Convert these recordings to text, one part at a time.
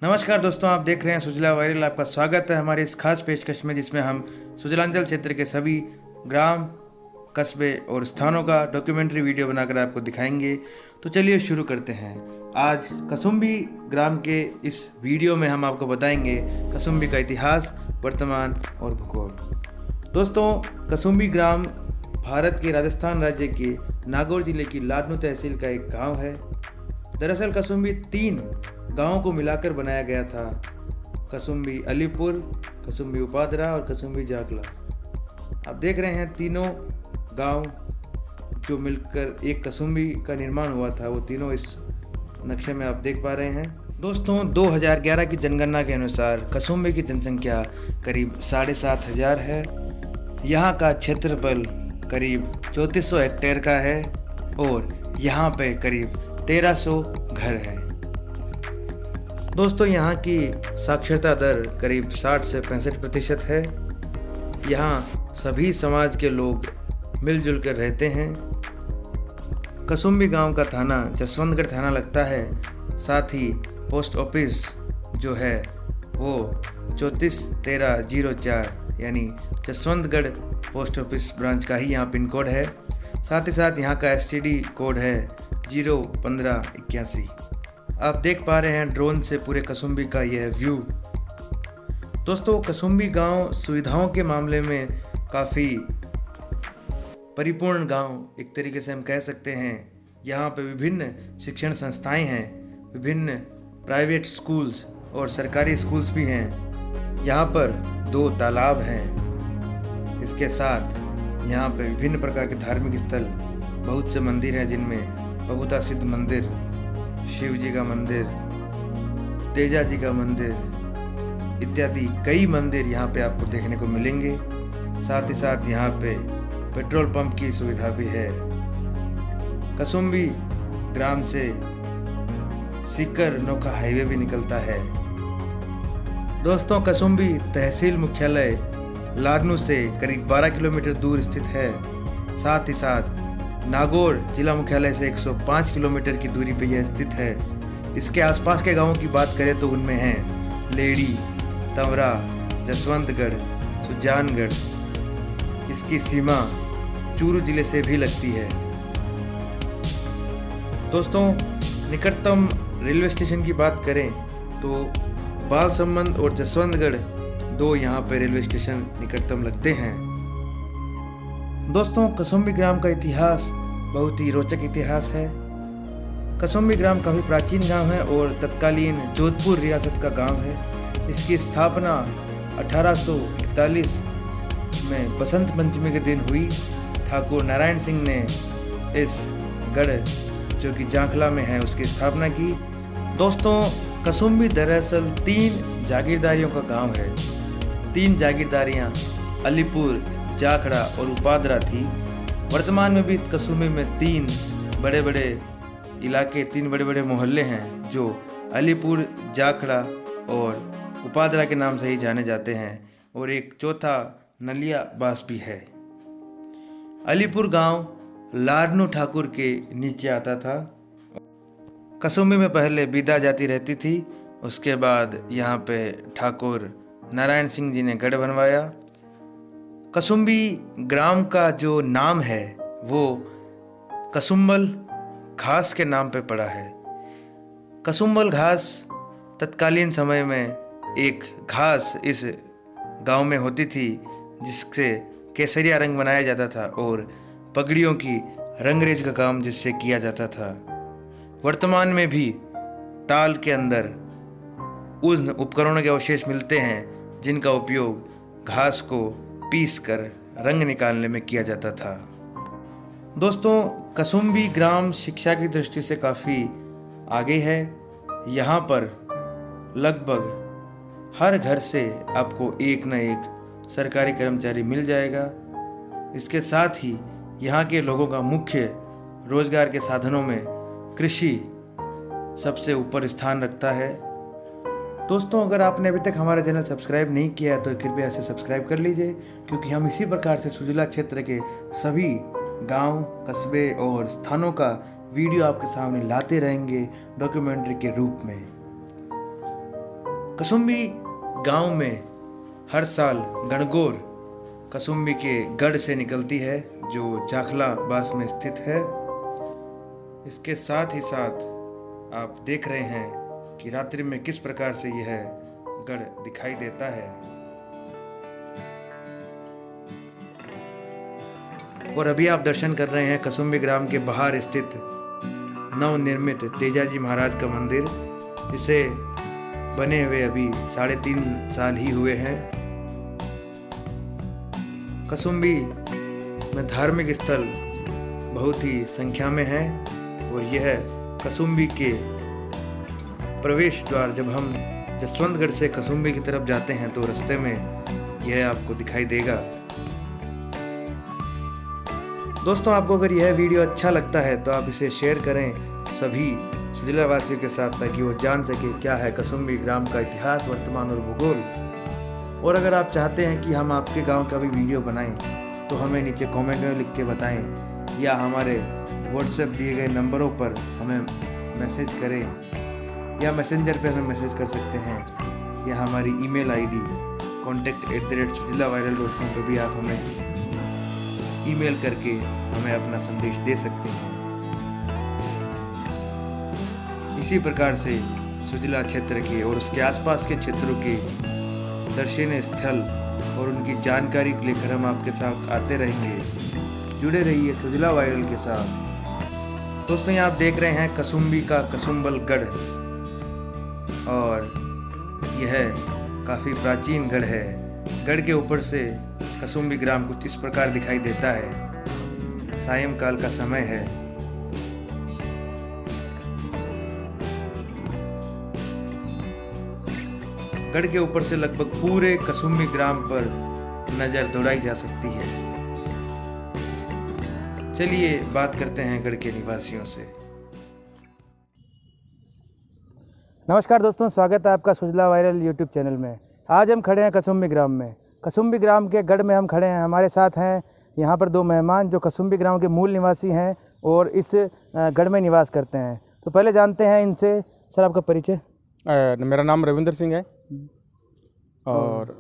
नमस्कार दोस्तों, आप देख रहे हैं सुजला वायरल। आपका स्वागत है हमारे इस खास पेशकश में जिसमें हम सुजलांचल क्षेत्र के सभी ग्राम, कस्बे और स्थानों का डॉक्यूमेंट्री वीडियो बनाकर आपको दिखाएंगे। तो चलिए शुरू करते हैं। आज कसुम्बी ग्राम के इस वीडियो में हम आपको बताएंगे कसुम्बी का इतिहास, वर्तमान और भूगोल। दोस्तों, कसुम्बी ग्राम भारत के राजस्थान राज्य के नागौर जिले की लाडनू तहसील का एक गाँव है। दरअसल कसुम्बी 3 गांवों को मिलाकर बनाया गया था: कसुम्बी अलीपुर, कसुम्बी उपादरा और कसुम्बी जाखला। आप देख रहे हैं तीनों गांव जो मिलकर एक कसुम्बी का निर्माण हुआ था, वो तीनों इस नक्शे में आप देख पा रहे हैं। दोस्तों, 2011 की जनगणना के अनुसार कसुम्बी की जनसंख्या करीब 7,500 है। यहाँ का क्षेत्रफल करीब 3400 हेक्टेयर का है और यहाँ पे करीब 1300 घर हैं। दोस्तों, यहाँ की साक्षरता दर करीब 60 से 65% है। यहाँ सभी समाज के लोग मिलजुल कर रहते हैं। कसुम्बी गांव का थाना जसवंतगढ़ थाना लगता है। साथ ही पोस्ट ऑफिस जो है वो 341304 यानी जसवंतगढ़ पोस्ट ऑफिस ब्रांच का ही यहाँ पिन कोड है। साथ ही साथ यहाँ का STD कोड है 01581। आप देख पा रहे हैं ड्रोन से पूरे कसुम्बी का यह व्यू। दोस्तों, कसुम्बी गांव सुविधाओं के मामले में काफ़ी परिपूर्ण गांव एक तरीके से हम कह सकते हैं। यहाँ पे विभिन्न शिक्षण संस्थाएं हैं, विभिन्न प्राइवेट स्कूल्स और सरकारी स्कूल्स भी हैं। यहाँ पर 2 तालाब हैं। इसके साथ यहाँ पे विभिन्न प्रकार के धार्मिक स्थल, बहुत से मंदिर हैं जिनमें बहुता सिद्ध मंदिर, शिव जी का मंदिर, तेजा जी का मंदिर इत्यादि कई मंदिर यहाँ पे आपको देखने को मिलेंगे। साथ ही साथ यहाँ पे पेट्रोल पंप की सुविधा भी है। कसुम्बी ग्राम से सीकर नोखा हाईवे भी निकलता है। दोस्तों, कसुम्बी तहसील मुख्यालय लाडनू से करीब 12 किलोमीटर दूर स्थित है। साथ ही साथ नागौर जिला मुख्यालय से 105 किलोमीटर की दूरी पर यह स्थित है। इसके आसपास के गांवों की बात करें तो उनमें हैं लेडी, तंवरा, जसवंतगढ़, सुजानगढ़। इसकी सीमा चूरू जिले से भी लगती है। दोस्तों, निकटतम रेलवे स्टेशन की बात करें तो बालसमंद और जसवंतगढ़ 2 यहाँ पर रेलवे स्टेशन निकटतम लगते हैं। दोस्तों, कसुम्बी ग्राम का इतिहास बहुत ही रोचक इतिहास है। कसुम्बी ग्राम काफ़ी प्राचीन गांव है और तत्कालीन जोधपुर रियासत का गांव है। इसकी स्थापना 1841 में बसंत पंचमी के दिन हुई। ठाकुर नारायण सिंह ने इस गढ़ जो कि जाखला में है उसकी स्थापना की। दोस्तों, कसुम्बी दरअसल 3 जागीरदारियों का गांव है। 3 जागीरदारियां अलीपुर, जाखड़ा और उपादरा थी। वर्तमान में भी कसुम्बी में 3 बड़े बड़े इलाके, 3 बड़े बड़े मोहल्ले हैं जो अलीपुर, जाखड़ा और उपादरा के नाम से ही जाने जाते हैं और एक चौथा नलिया बास भी है। अलीपुर गांव लाडनू ठाकुर के नीचे आता था। कसुम्बी में पहले बिदा जाति रहती थी। उसके बाद यहाँ पे ठाकुर नारायण सिंह जी ने गढ़ बनवाया। कसुम्बी ग्राम का जो नाम है वो कसुम्बल घास के नाम पे पड़ा है। कसुम्बल घास तत्कालीन समय में एक घास इस गांव में होती थी जिससे केसरिया रंग बनाया जाता था और पगड़ियों की रंगरेज का काम जिससे किया जाता था। वर्तमान में भी ताल के अंदर उन उपकरणों के अवशेष मिलते हैं जिनका उपयोग घास को पीस कर रंग निकालने में किया जाता था। दोस्तों, कसुम्बी ग्राम शिक्षा की दृष्टि से काफ़ी आगे है। यहाँ पर लगभग हर घर से आपको एक न एक सरकारी कर्मचारी मिल जाएगा। इसके साथ ही यहाँ के लोगों का मुख्य रोजगार के साधनों में कृषि सबसे ऊपर स्थान रखता है। दोस्तों, अगर आपने अभी तक हमारा चैनल सब्सक्राइब नहीं किया है तो कृपया इसे सब्सक्राइब कर लीजिए, क्योंकि हम इसी प्रकार से सुजला क्षेत्र के सभी गांव, कस्बे और स्थानों का वीडियो आपके सामने लाते रहेंगे डॉक्यूमेंट्री के रूप में। कसुम्बी गांव में हर साल गणगौर कसुम्बी के गढ़ से निकलती है जो जाखला बास में स्थित है। इसके साथ ही साथ आप देख रहे हैं कि रात्रि में किस प्रकार से यह गढ़ दिखाई देता है। और अभी आप दर्शन कर रहे हैं कसुम्बी ग्राम के बाहर स्थित नवनिर्मित तेजाजी महाराज का मंदिर, जिसे बने हुए अभी 3.5 साल ही हुए हैं। कसुम्बी में धार्मिक स्थल बहुत ही संख्या में है और यह कसुम्बी के प्रवेश द्वार, जब हम जसवंतगढ़ से कसुम्बी की तरफ जाते हैं तो रास्ते में यह आपको दिखाई देगा। दोस्तों, आपको अगर यह वीडियो अच्छा लगता है तो आप इसे शेयर करें सभी सुजला वासियों के साथ, ताकि वो जान सके क्या है कसुम्बी ग्राम का इतिहास, वर्तमान और भूगोल। और अगर आप चाहते हैं कि हम आपके गांव का भी वीडियो बनाएं तो हमें नीचे कमेंट में लिख के बताएं या हमारे व्हाट्सएप दिए गए नंबरों पर हमें मैसेज करें या मैसेंजर पे हमें मैसेज कर सकते हैं या हमारी ईमेल आईडी contact@sujlaviral.com पर भी आप हमें ईमेल करके हमें अपना संदेश दे सकते हैं। इसी प्रकार से सुजला क्षेत्र के और उसके आसपास के क्षेत्रों के दर्शनीय स्थल और उनकी जानकारी लेकर हम आपके साथ आते रहेंगे। जुड़े रहिए सुजला वायरल के साथ। दोस्तों, यहाँ आप देख रहे हैं कसुम्बी का कसुम्बल गढ़, और यह काफ़ी प्राचीन गढ़ है। गढ़ के ऊपर से कसुम्बी ग्राम कुछ इस प्रकार दिखाई देता है। सायंकाल का समय है। गढ़ के ऊपर से लगभग पूरे कसुम्बी ग्राम पर नजर दौड़ाई जा सकती है। चलिए बात करते हैं गढ़ के निवासियों से। नमस्कार दोस्तों, स्वागत है आपका सुजला वायरल यूट्यूब चैनल में। आज हम खड़े हैं कसुम्बी ग्राम में। कसुम्बी ग्राम के गढ़ में हम खड़े हैं। हमारे साथ हैं यहाँ पर 2 मेहमान जो कसुम्बी ग्राम के मूल निवासी हैं और इस गढ़ में निवास करते हैं। तो पहले जानते हैं इनसे। सर, आपका परिचय? मेरा नाम रविंदर सिंह है और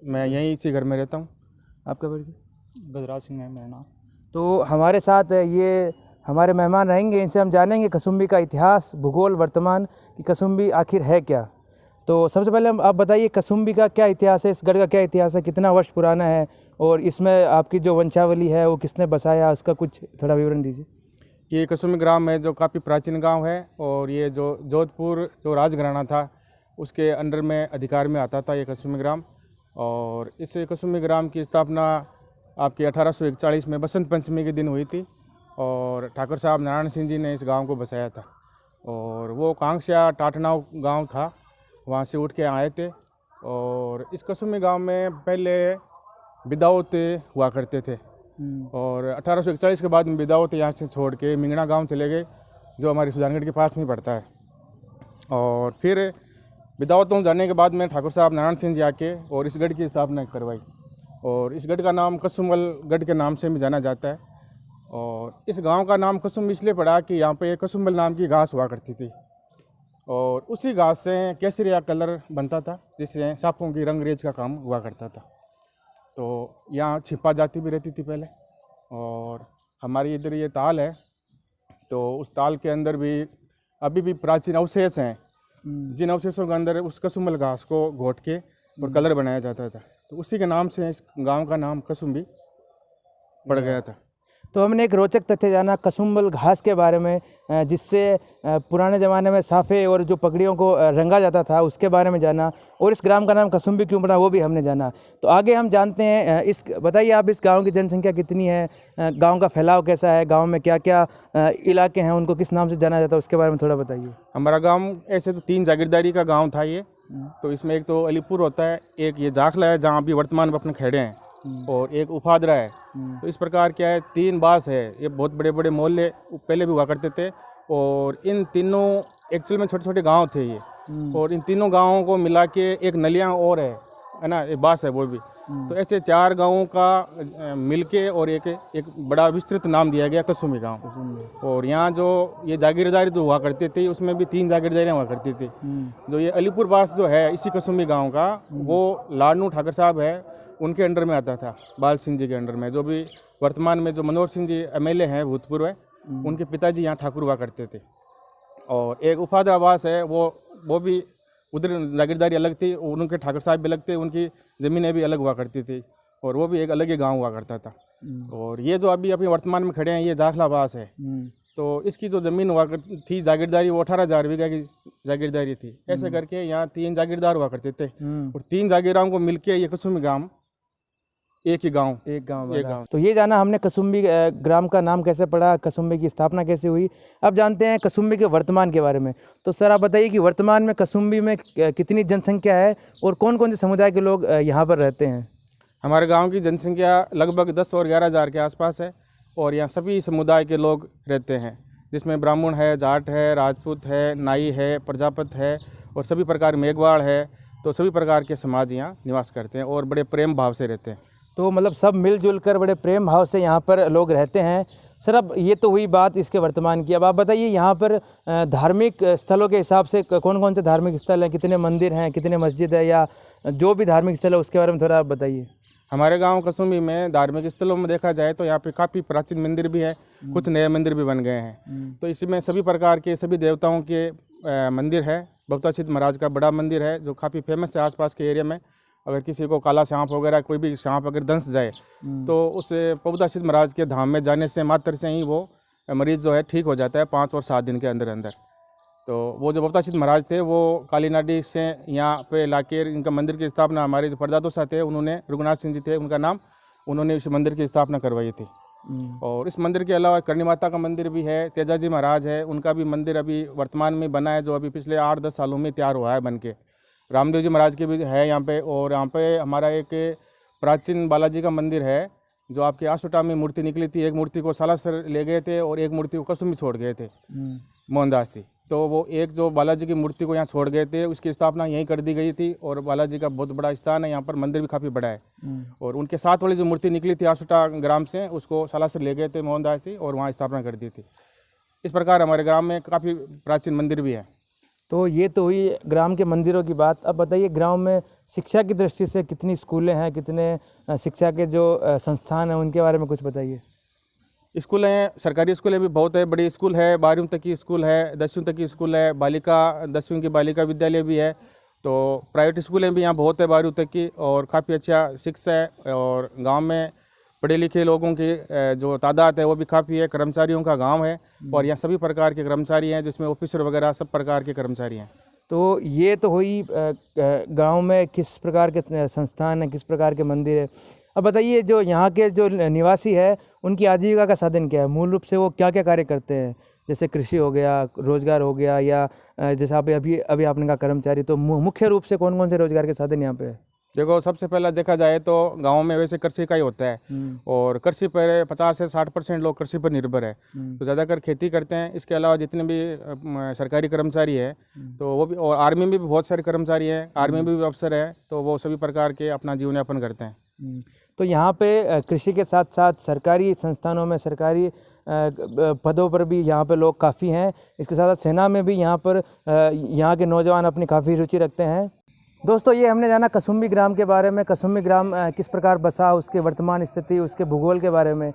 मैं यहीं इसी घर में रहता हूँ। आपका परिचय? गजराज सिंह है मेरा नाम। तो हमारे साथ ये हमारे मेहमान रहेंगे। इनसे हम जानेंगे कसुम्बी का इतिहास, भूगोल, वर्तमान कि कसुम्बी आखिर है क्या। तो सबसे पहले आप बताइए कसुम्बी का क्या इतिहास है, इस गढ़ का क्या इतिहास है, कितना वर्ष पुराना है और इसमें आपकी जो वंशावली है वो किसने बसाया, उसका कुछ थोड़ा विवरण दीजिए। ये कसुम्बी ग्राम है जो काफ़ी प्राचीन गांव है और ये जो जोधपुर जो राजघराना था उसके अंडर में अधिकार में आता था ये कसुम्बी ग्राम। और इस कसुम्बी ग्राम की स्थापना आपकी 1841 में बसंत पंचमी के दिन हुई थी और ठाकुर साहब नारायण सिंह जी ने इस गांव को बसाया था। और वो कांगसिया टाटनाव गांव था, वहाँ से उठ के आए थे। और इस कसुम्बी गांव में पहले बिदावत हुआ करते थे और 1841 के बाद में बिदावत यहाँ से छोड़ के मिंगना गांव चले गए जो हमारी सुजानगढ़ के पास में पड़ता है। और फिर बिदावतों जाने के बाद में ठाकुर साहब नारायण सिंह जी आके और इस गढ़ की स्थापना करवाई और इस गढ़ का नाम कसुम्बल गढ़ के नाम से भी जाना जाता है। और इस गांव का नाम कसुम्ब इसलिए पड़ा कि यहाँ पे कसुम्बल नाम की घास हुआ करती थी और उसी घास से केसरिया कलर बनता था जिससे सांपों की रंगरेज का काम हुआ करता था। तो यहाँ छिपा जाति भी रहती थी पहले। और हमारी इधर ये ताल है तो उस ताल के अंदर भी अभी भी प्राचीन अवशेष हैं जिन अवशेषों के अंदर उस कसुम्बल घास को घोट के और कलर बनाया जाता था। तो उसी के नाम से इस गांव का नाम कसुम्बी पड़ गया था। तो हमने एक रोचक तथ्य जाना कसुम्बल घास के बारे में, जिससे पुराने ज़माने में साफ़े और जो पगड़ियों को रंगा जाता था उसके बारे में जाना, और इस ग्राम का नाम कसुम्बी क्यों पड़ा वो भी हमने जाना। तो आगे हम जानते हैं बताइए आप इस गांव की जनसंख्या कितनी है, गांव का फैलाव कैसा है, गांव में क्या क्या इलाके हैं, उनको किस नाम से जाना जाता है, उसके बारे में थोड़ा बताइए। हमारा गांव ऐसे तो 3 जागीरदारी का गांव था ये। तो इसमें एक तो अलीपुर होता है, एक ये जाखला है जहाँ अभी वर्तमान में अपने खड़े हैं, और एक उफादरा है। तो इस प्रकार क्या है 3 बास है। ये बहुत बड़े बड़े मोहल्ले पहले भी हुआ करते थे और इन तीनों एक्चुअल में छोटे छोटे गांव थे ये। और इन तीनों गांवों को मिला के एक नलियाँ और है है ना, एक बास है वो भी। तो ऐसे 4 गांवों का मिलके और एक बड़ा विस्तृत नाम दिया गया कसुम्भी गांव। और यहाँ जो ये जागीरदारी जो हुआ करते थे उसमें भी 3 जागीरदारियाँ हुआ करती थी। जो ये अलीपुर बास जो है इसी कसुम्भी गांव का, वो लाडनू ठाकर साहब है, उनके अंडर में आता था, बाल सिंह जी के अंडर में। जो भी वर्तमान में जो मनोहर सिंह जी MLA हैं भूतपूर्व है, उनके पिताजी यहाँ ठाकुर हुआ करते थे। और एक उपाध्याय आवास है, वो भी उधर जागीरदारी अलग थी, उनके ठाकुर साहब भी अलग थे, उनकी ज़मीनें भी अलग हुआ करती थी, और वो भी एक अलग ही गांव हुआ करता था। और ये जो अभी अपने वर्तमान में खड़े हैं, ये जाखला आवास है। तो इसकी जो ज़मीन हुआ थी जागीरदारी, वो 18,000 बीघा की जागीरदारी थी। ऐसे करके यहाँ 3 जागीरदार हुआ करते थे, और 3 जागीरदारों को मिलके ये कसुम्भी ग्राम एक गांव बना। तो ये जाना हमने कसुम्भी ग्राम का नाम कैसे पड़ा, कसुम्भी की स्थापना कैसे हुई। अब जानते हैं कसुम्भी के वर्तमान के बारे में। तो सर आप बताइए कि वर्तमान में कसुम्भी में कितनी जनसंख्या है और कौन कौन से समुदाय के लोग यहाँ पर रहते हैं। हमारे गांव की जनसंख्या लगभग 10 और 11,000 के आसपास है, और यहाँ सभी समुदाय के लोग रहते हैं, जिसमें ब्राह्मण है, जाट है, राजपूत है, नाई है, प्रजापत है, और सभी प्रकार मेघवाड़ है। तो सभी प्रकार के समाज यहाँ निवास करते हैं और बड़े प्रेम भाव से रहते हैं। तो मतलब सब मिलजुल कर बड़े प्रेम भाव से यहाँ पर लोग रहते हैं। सर अब ये तो हुई बात इसके वर्तमान की। अब आप बताइए यहाँ पर धार्मिक स्थलों के हिसाब से कौन कौन से धार्मिक स्थल हैं, कितने मंदिर हैं, कितने मस्जिद है, या जो भी धार्मिक स्थल है उसके बारे में थोड़ा आप बताइए। हमारे गांव कसुम्भी में धार्मिक स्थलों में देखा जाए तो यहाँ पे काफ़ी प्राचीन मंदिर भी है, कुछ नए मंदिर भी बन गए हैं। तो इसमें सभी प्रकार के सभी देवताओं के मंदिर है। बबतासिद्ध महाराज का बड़ा मंदिर है जो काफ़ी फेमस है आसपास के एरिया में। अगर किसी को काला सांप वगैरह कोई भी सांप अगर दंस जाए तो उस बबतासिद्ध महाराज के धाम में जाने से मात्र से ही वो मरीज़ जो है ठीक हो जाता है 5 और 7 दिन के अंदर अंदर। तो वो जो बबतासिद्ध महाराज थे वो कालीनाडी से यहाँ पे लाके इनका मंदिर की स्थापना, हमारे जो परदादो साहब थे उन्होंने, रघुनाथ सिंह जी थे उनका नाम, उन्होंने इस मंदिर की स्थापना करवाई थी। और इस मंदिर के अलावा करणी माता का मंदिर भी है, तेजाजी महाराज है, उनका भी मंदिर अभी वर्तमान में बना है, जो अभी पिछले 8-10 सालों में तैयार हुआ है बन के। रामदेव जी महाराज के भी है यहाँ पे। और यहाँ पे हमारा एक प्राचीन बालाजी का मंदिर है, जो आपके आसोटा में मूर्ति निकली थी। एक मूर्ति को सालासर ले गए थे और एक मूर्ति को कसुम्भी छोड़ गए थे मोहनदास जी। तो वो एक जो बालाजी की मूर्ति को यहाँ छोड़ गए थे, उसकी स्थापना यहीं कर दी गई थी। और बालाजी का बहुत बड़ा स्थान है यहाँ पर, मंदिर भी काफ़ी बड़ा है। और उनके साथ वाली जो मूर्ति निकली थी आसोटा ग्राम से, उसको सालासर ले गए थे मोहनदास जी और वहाँ स्थापना कर दी थी। इस प्रकार हमारे ग्राम में काफ़ी प्राचीन मंदिर भी है। तो ये तो हुई ग्राम के मंदिरों की बात। अब बताइए ग्राम में शिक्षा की दृष्टि से कितनी स्कूलें हैं, कितने शिक्षा के जो संस्थान हैं उनके बारे में कुछ बताइए। स्कूल हैं, सरकारी स्कूलें भी बहुत है, बड़ी स्कूल है, 12वीं तक की स्कूल है, 10वीं तक की स्कूल है, बालिका 10वीं की बालिका विद्यालय भी है। तो प्राइवेट स्कूलें भी यहाँ बहुत है 12वीं तक की, और काफ़ी अच्छा शिक्षा है। और गांव में पढ़े लिखे लोगों की जो तादाद है वो भी काफ़ी है। कर्मचारियों का गांव है और यहाँ सभी प्रकार के कर्मचारी हैं, जिसमें ऑफिसर वगैरह सब प्रकार के कर्मचारी हैं। तो ये तो हुई गांव में किस प्रकार के संस्थान हैं, किस प्रकार के मंदिर है। अब बताइए जो यहाँ के जो निवासी है उनकी आजीविका का साधन क्या है, मूल रूप से वो क्या क्या कार्य करते हैं, जैसे कृषि हो गया, रोजगार हो गया, या जैसे आप अभी आपने कहा कर्मचारी। तो मुख्य रूप से कौन कौन से रोजगार के साधन यहाँ पे है। देखो, सबसे पहला देखा जाए तो गांव में वैसे कृषि का ही होता है, और कृषि पर 50 से 60% लोग कृषि पर निर्भर है। तो ज़्यादातर खेती करते हैं। इसके अलावा जितने भी सरकारी कर्मचारी हैं तो वो भी, और आर्मी में भी बहुत सारे कर्मचारी हैं, आर्मी में भी अफसर हैं, तो वो सभी प्रकार के अपना जीवन यापन करते हैं। तो यहाँ पे कृषि के साथ साथ सरकारी संस्थानों में, सरकारी पदों पर भी यहाँ पे लोग काफ़ी हैं। इसके साथ साथ सेना में भी यहाँ पर यहाँ के नौजवान अपनी काफ़ी रुचि रखते हैं। दोस्तों, ये हमने जाना कसुम्भी ग्राम के बारे में, कसुम्भी ग्राम किस प्रकार बसा, उसके वर्तमान स्थिति, उसके भूगोल के बारे में।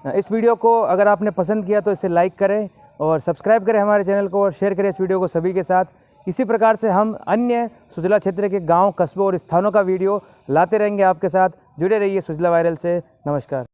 इस वीडियो को अगर आपने पसंद किया तो इसे लाइक करें और सब्सक्राइब करें हमारे चैनल को, और शेयर करें इस वीडियो को सभी के साथ। इसी प्रकार से हम अन्य सुजला क्षेत्र के गांव, कस्बों और स्थानों का वीडियो लाते रहेंगे आपके साथ। जुड़े रहिए सुजला वायरल से। नमस्कार।